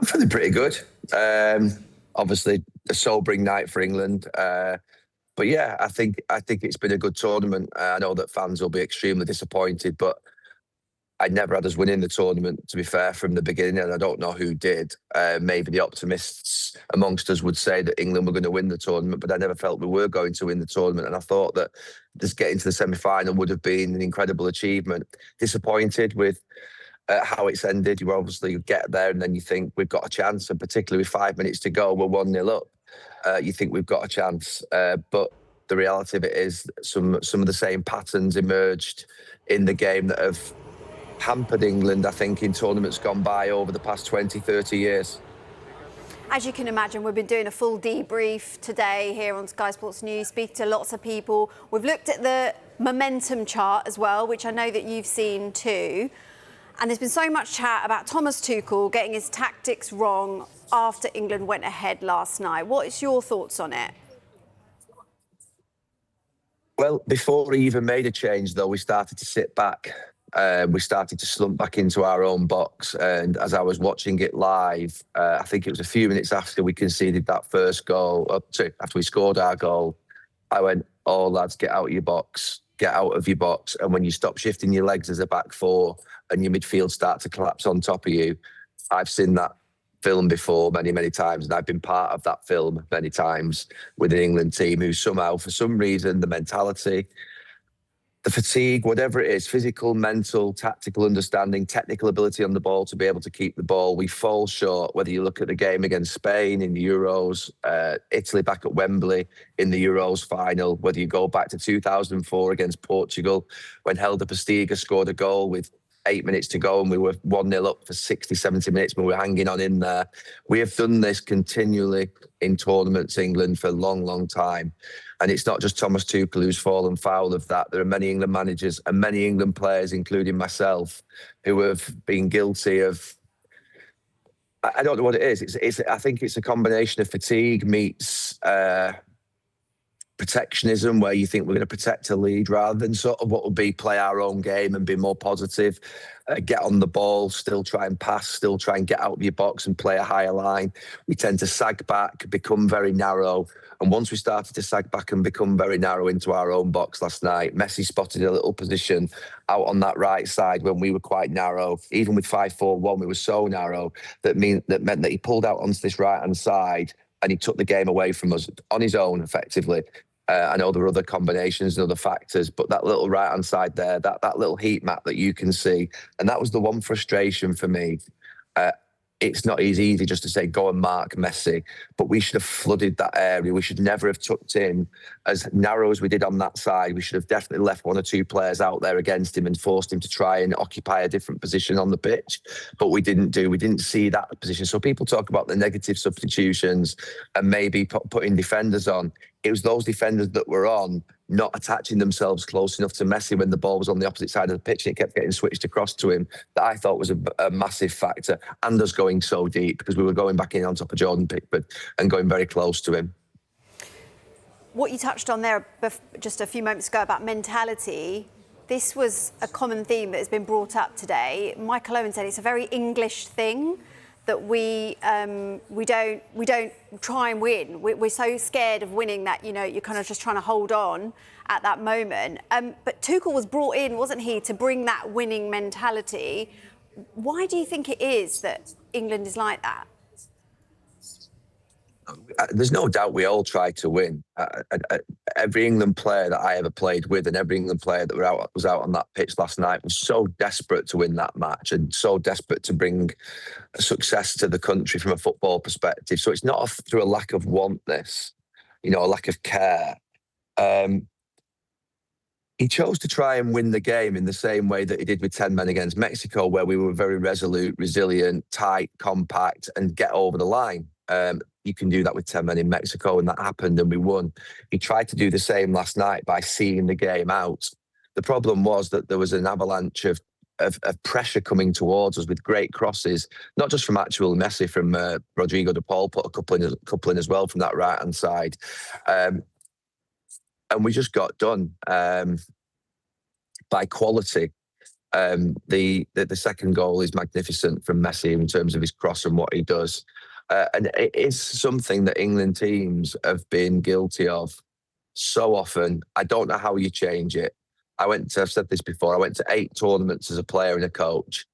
I'm feeling pretty good. Obviously, a sobering night for England. But yeah, I think it's been a good tournament. I know that fans will be extremely disappointed, but I never had us winning the tournament, to be fair, from the beginning, and I don't know who did. Maybe the optimists amongst us would say that England were going to win the tournament, but I never felt we were going to win the tournament, and I thought that just getting to the semi-final would have been an incredible achievement. Disappointed with how it's ended. You obviously get there and then you think we've got a chance, and particularly with 5 minutes to go, we're 1-0 up. You think we've got a chance, but the reality of it is some of the same patterns emerged in the game that have hampered England, I think, in tournaments gone by over the past 20, 30 years. As you can imagine, we've been doing a full debrief today here on Sky Sports News, speaking to lots of people. We've looked at the momentum chart as well, which I know that you've seen too. And there's been so much chat about Thomas Tuchel getting his tactics wrong after England went ahead last night. What is your thoughts on it? Well, before he even made a change, though, we started to sit back. We started to slump back into our own box. And as I was watching it live, I think it was a few minutes after we conceded that first goal, after we scored our goal, I went, "Oh, lads, get out of your box. Get out of your box." And when you stop shifting your legs as a back four and your midfield start to collapse on top of you, I've seen that film before many, many times. And I've been part of that film many times with an England team who somehow, for some reason, the mentality, the fatigue, whatever it is, physical, mental, tactical understanding, technical ability on the ball to be able to keep the ball, we fall short. Whether you look at the game against Spain in the Euros, Italy back at Wembley in the Euros final, whether you go back to 2004 against Portugal, when Helder Postiga scored a goal with 8 minutes to go and we were 1-0 up for 60, 70 minutes, but we were hanging on in there. We have done this continually in tournaments, England, for a long, long time. And it's not just Thomas Tuchel who's fallen foul of that. There are many England managers and many England players, including myself, who have been guilty of, I don't know what it is. I think it's a combination of fatigue meets protectionism, where you think we're going to protect a lead rather than sort of what would be play our own game and be more positive, get on the ball, still try and pass, still try and get out of your box and play a higher line. We tend to sag back, become very narrow. And once we started to sag back and become very narrow into our own box last night, Messi spotted a little position out on that right side when we were quite narrow. Even with 5-4-1, we were so narrow that meant that he pulled out onto this right-hand side and he took the game away from us on his own, effectively. I know there are other combinations and other factors, but that little right-hand side there, that little heat map that you can see, and that was the one frustration for me. It's not easy just to say, go and mark Messi, but we should have flooded that area. We should never have tucked in as narrow as we did on that side. We should have definitely left one or two players out there against him and forced him to try and occupy a different position on the pitch. But we didn't do. We didn't see that position. So people talk about the negative substitutions and maybe putting defenders on. It was those defenders that were on not attaching themselves close enough to Messi when the ball was on the opposite side of the pitch and it kept getting switched across to him, that I thought was a massive factor. And us going so deep, because we were going back in on top of Jordan Pickford and going very close to him. What you touched on there just a few moments ago about mentality, this was a common theme that has been brought up today. Michael Owen said it's a very English thing that we don't try and win. We're so scared of winning that, you know, you're kind of just trying to hold on at that moment. But Tuchel was brought in, wasn't he, to bring that winning mentality. Why do you think it is that England is like that? There's no doubt we all try to win. Every England player that I ever played with and every England player that was out on that pitch last night was so desperate to win that match and so desperate to bring success to the country from a football perspective. So it's not through a lack of wantness, you know, a lack of care. He chose to try and win the game in the same way that he did with 10 men against Mexico, where we were very resolute, resilient, tight, compact, and get over the line. You can do that with 10 men in Mexico, and that happened, and we won. He tried to do the same last night by seeing the game out. The problem was that there was an avalanche of pressure coming towards us with great crosses, not just from actual Messi, from Rodrigo de Paul, put a couple in as well from that right-hand side. And we just got done by quality. The second goal is magnificent from Messi in terms of his cross and what he does. And it is something that England teams have been guilty of so often. I don't know how you change it. I've said this before, I went to 8 tournaments as a player and a coach.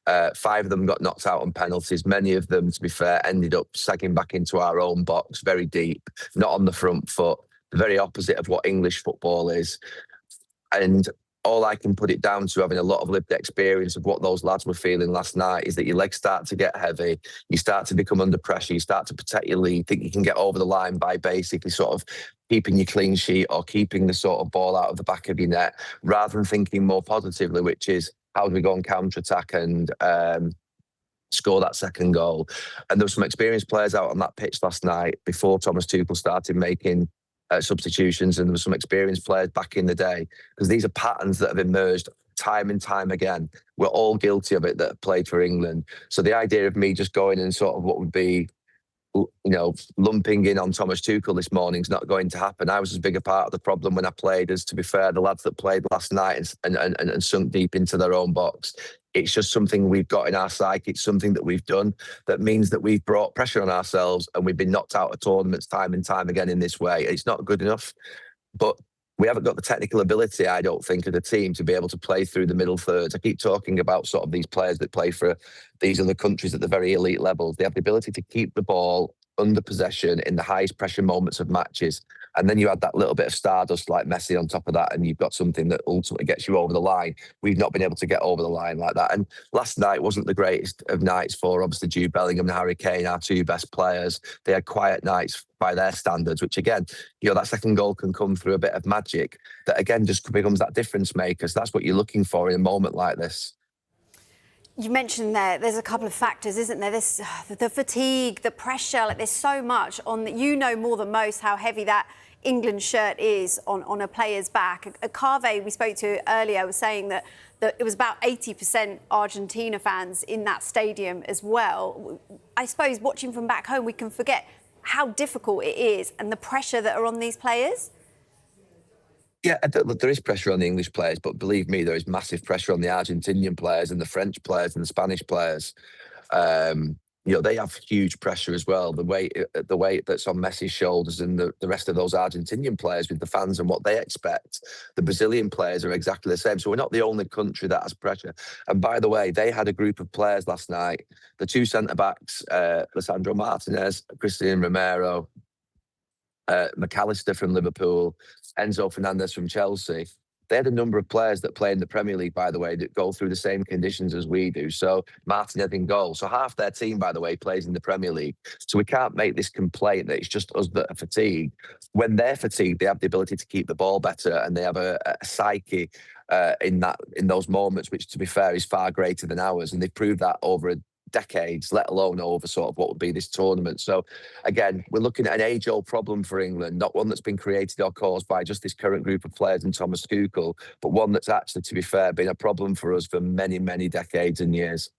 5 of them got knocked out on penalties. Many of them, to be fair, ended up sagging back into our own box very deep, not on the front foot, the very opposite of what English football is. And all I can put it down to, having a lot of lived experience of what those lads were feeling last night, is that your legs start to get heavy, you start to become under pressure, you start to protect your lead, think you can get over the line by basically sort of keeping your clean sheet or keeping the sort of ball out of the back of your net, rather than thinking more positively, which is how do we go and counter-attack and score that second goal. And there were some experienced players out on that pitch last night before Thomas Tuchel started making substitutions, and there were some experienced players back in the day, because these are patterns that have emerged time and time again. We're all guilty of it that have played for England. So the idea of me just going and sort of what would be, lumping in on Thomas Tuchel this morning is not going to happen. I was as big a part of the problem when I played as, to be fair, the lads that played last night and sunk deep into their own box. It's just something we've got in our psyche. It's something that we've done that means that we've brought pressure on ourselves, and we've been knocked out of tournaments time and time again in this way. It's not good enough, but we haven't got the technical ability, I don't think, of the team to be able to play through the middle thirds. I keep talking about sort of these players that play for these other countries at the very elite levels. They have the ability to keep the ball under possession in the highest pressure moments of matches. And then you add that little bit of stardust like Messi on top of that, and you've got something that ultimately gets you over the line. We've not been able to get over the line like that. And last night wasn't the greatest of nights for, obviously, Jude Bellingham and Harry Kane, our 2 best players. They had quiet nights by their standards, which again, that second goal can come through a bit of magic that again just becomes that difference maker. So that's what you're looking for in a moment like this. You mentioned there's a couple of factors, isn't there? This, the fatigue, the pressure, there's so much on that. You know more than most how heavy that England shirt is on a player's back. Carve, we spoke to earlier, was saying that it was about 80% Argentina fans in that stadium as well. I suppose watching from back home, we can forget how difficult it is and the pressure that are on these players. Yeah, there is pressure on the English players, but believe me, there is massive pressure on the Argentinian players and the French players and the Spanish players. They have huge pressure as well. The weight that's on Messi's shoulders and the rest of those Argentinian players with the fans and what they expect. The Brazilian players are exactly the same. So we're not the only country that has pressure. And by the way, they had a group of players last night. The 2 centre-backs, Lisandro Martinez, Cristian Romero, McAllister from Liverpool, Enzo Fernandez from Chelsea. They had a number of players that play in the Premier League, by the way, that go through the same conditions as we do. So Martinez in goal. So half their team, by the way, plays in the Premier League. So we can't make this complaint that it's just us that are fatigued. When they're fatigued, they have the ability to keep the ball better, and they have a psyche in those moments, which, to be fair, is far greater than ours. And they've proved that over decades, let alone over sort of what would be this tournament. So again, we're looking at an age-old problem for England, not one that's been created or caused by just this current group of players and Thomas Tuchel, but one that's actually, to be fair, been a problem for us for many, many decades and years.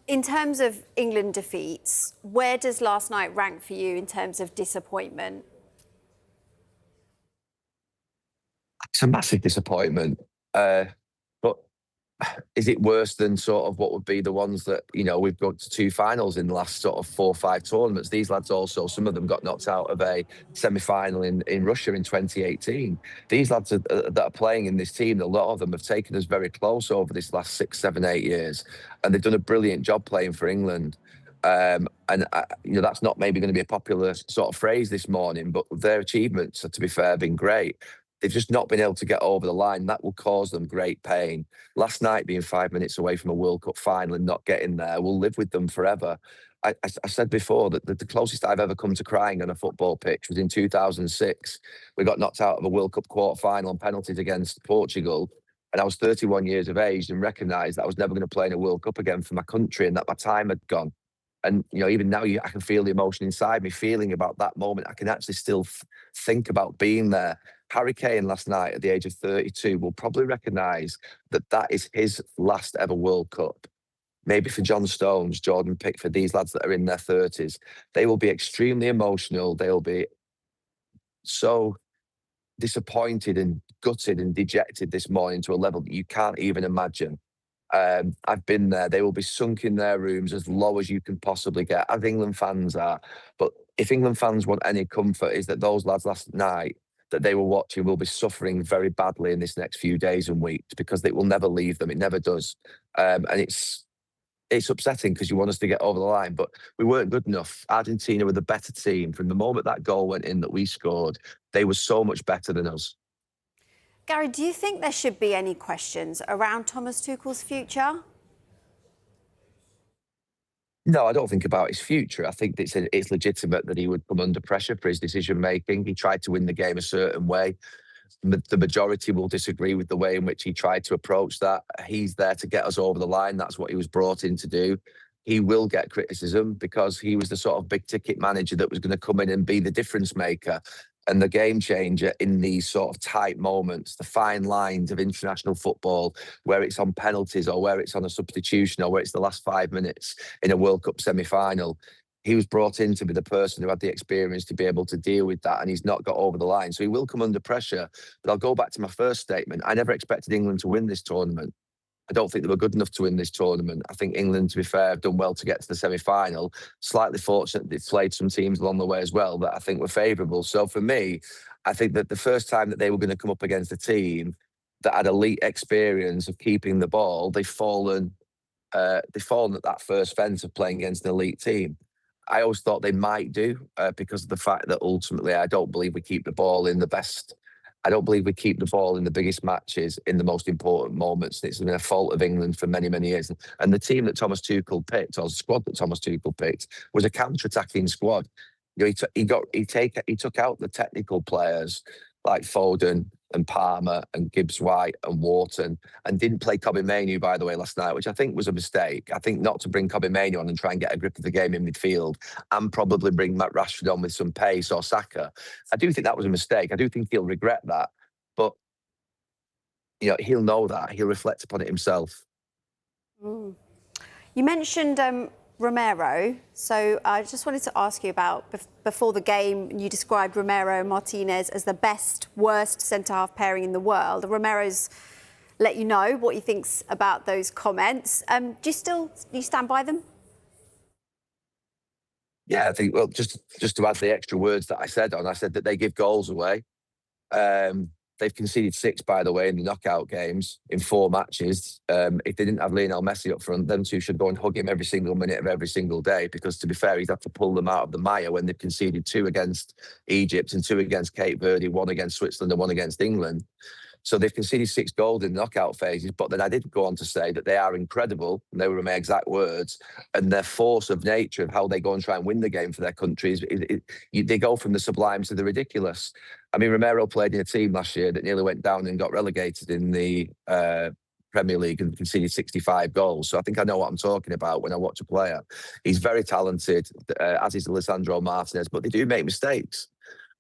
In terms of England defeats, where does last night rank for you in terms of disappointment? It's a massive disappointment. But is it worse than sort of what would be the ones that, we've got to 2 finals in the last sort of 4 or 5 tournaments? These lads also, some of them got knocked out of a semi-final in Russia in 2018. These lads that are playing in this team, a lot of them have taken us very close over this last 6, 7, 8 years. And they've done a brilliant job playing for England. That's not maybe going to be a popular sort of phrase this morning, but their achievements, to be fair, have been great. They've just not been able to get over the line. That will cause them great pain. Last night, being 5 minutes away from a World Cup final and not getting there will live with them forever. I said before that the closest I've ever come to crying on a football pitch was in 2006. We got knocked out of a World Cup quarter-final on penalties against Portugal. And I was 31 years of age and recognised that I was never going to play in a World Cup again for my country and that my time had gone. And, even now I can feel the emotion inside me, feeling about that moment. I can actually still think about being there. Harry Kane last night at the age of 32 will probably recognise that is his last ever World Cup. Maybe for John Stones, Jordan Pickford, these lads that are in their 30s, they will be extremely emotional. They'll be so disappointed and gutted and dejected this morning to a level that you can't even imagine. I've been there. They will be sunk in their rooms as low as you can possibly get, as England fans are. But if England fans want any comfort, is that those lads last night that they were watching will be suffering very badly in this next few days and weeks because it will never leave them. It never does. And it's upsetting because you want us to get over the line, but we weren't good enough. Argentina were the better team. From the moment that goal went in that we scored, they were so much better than us. Gary, do you think there should be any questions around Thomas Tuchel's future? No, I don't think about his future. I think it's legitimate that he would come under pressure for his decision making. He tried to win the game a certain way. The majority will disagree with the way in which he tried to approach that. He's there to get us over the line. That's what he was brought in to do. He will get criticism because he was the sort of big ticket manager that was going to come in and be the difference maker and the game changer in these sort of tight moments, the fine lines of international football, where it's on penalties or where it's on a substitution or where it's the last 5 minutes in a World Cup semi-final. He was brought in to be the person who had the experience to be able to deal with that, and he's not got over the line. So he will come under pressure. But I'll go back to my first statement. I never expected England to win this tournament. I don't think they were good enough to win this tournament. I think England, to be fair, have done well to get to the semi-final. Slightly fortunate they've played some teams along the way as well that I think were favourable. So for me, I think that the first time that they were going to come up against a team that had elite experience of keeping the ball, they've fallen at that first fence of playing against an elite team. I always thought they might do because of the fact that ultimately I don't believe we keep the ball in the best. I don't believe we keep the ball in the biggest matches in the most important moments. It's been a fault of England for many, many years. And the team that Thomas Tuchel picked, or the squad that Thomas Tuchel picked, was a counter-attacking squad. You know, he took out the technical players like Foden and Palmer and Gibbs-White and Wharton, and didn't play Kobbie Mainoo, by the way, last night, which I think was a mistake. I think not to bring Kobbie Mainoo on and try and get a grip of the game in midfield and probably bring Matt Rashford on with some pace or Saka. I do think that was a mistake. I do think he'll regret that. But, you know, he'll know that. He'll reflect upon it himself. Mm. You mentioned Romero, so I just wanted to ask you about, before the game, you described Romero and Martinez as the best, worst centre-half pairing in the world. Romero's let you know what he thinks about those comments. Do you stand by them? Yeah, I think, well, just to add the extra words that I said that they give goals away. They've conceded 6, by the way, in the knockout games in 4 matches. If they didn't have Lionel Messi up front, them two should go and hug him every single minute of every single day because, to be fair, he's had to pull them out of the mire when they've conceded 2 against Egypt and 2 against Cape Verde, 1 against Switzerland and 1 against England. So they've conceded 6 goals in the knockout phases, but then I did go on to say that they are incredible, and they were my exact words, and their force of nature of how they go and try and win the game for their countries, they go from the sublime to the ridiculous. I mean, Romero played in a team last year that nearly went down and got relegated in the Premier League and conceded 65 goals. So I think I know what I'm talking about when I watch a player. He's very talented, as is Alessandro Martinez, but they do make mistakes.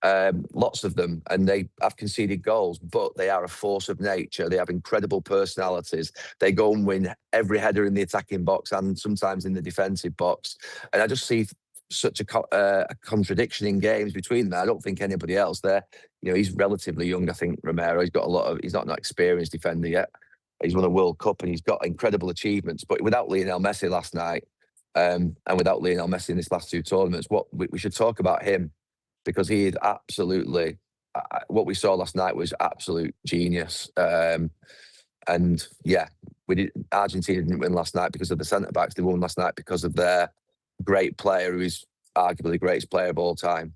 Lots of them, and they have conceded goals, but they are a force of nature. They have incredible personalities. They go and win every header in the attacking box and sometimes in the defensive box. And I just see such a contradiction in games between them. I don't think anybody else there. You know, he's relatively young. I think Romero. He's not an experienced defender yet. He's won a World Cup and he's got incredible achievements. But without Lionel Messi last night, and without Lionel Messi in this last 2 tournaments, what we should talk about him. Because he is absolutely, what we saw last night was absolute genius. And yeah, Argentina didn't win last night because of the centre-backs. They won last night because of their great player, who is arguably the greatest player of all time.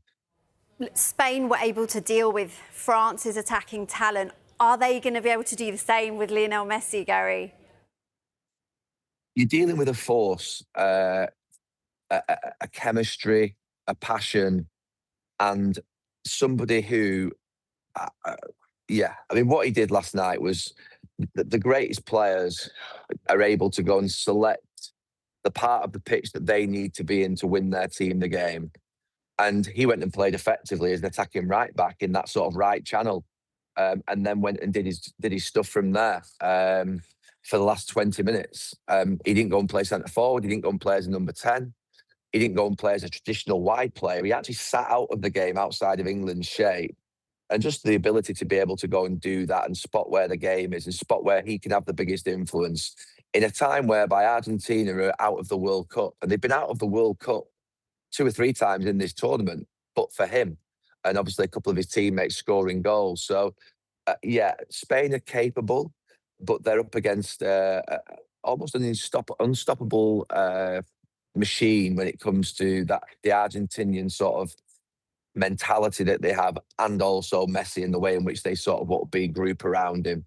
Spain were able to deal with France's attacking talent. Are they going to be able to do the same with Lionel Messi, Gary? You're dealing with a force, a chemistry, a passion, and somebody who, I mean, what he did last night was the greatest players are able to go and select the part of the pitch that they need to be in to win their team the game. And he went and played effectively as an attacking right back in that sort of right channel, and then went and did his stuff from there for the last 20 minutes. He didn't go and play centre forward. He didn't go and play as a number 10. He didn't go and play as a traditional wide player. He actually sat out of the game outside of England's shape. And just the ability to be able to go and do that and spot where the game is and spot where he can have the biggest influence in a time whereby Argentina are out of the World Cup, and they've been out of the World Cup 2 or 3 times in this tournament, but for him, and obviously a couple of his teammates scoring goals. So, yeah, Spain are capable, but they're up against almost an unstoppable machine when it comes to that the Argentinian sort of mentality that they have, and also Messi and the way in which they sort of what be group around him.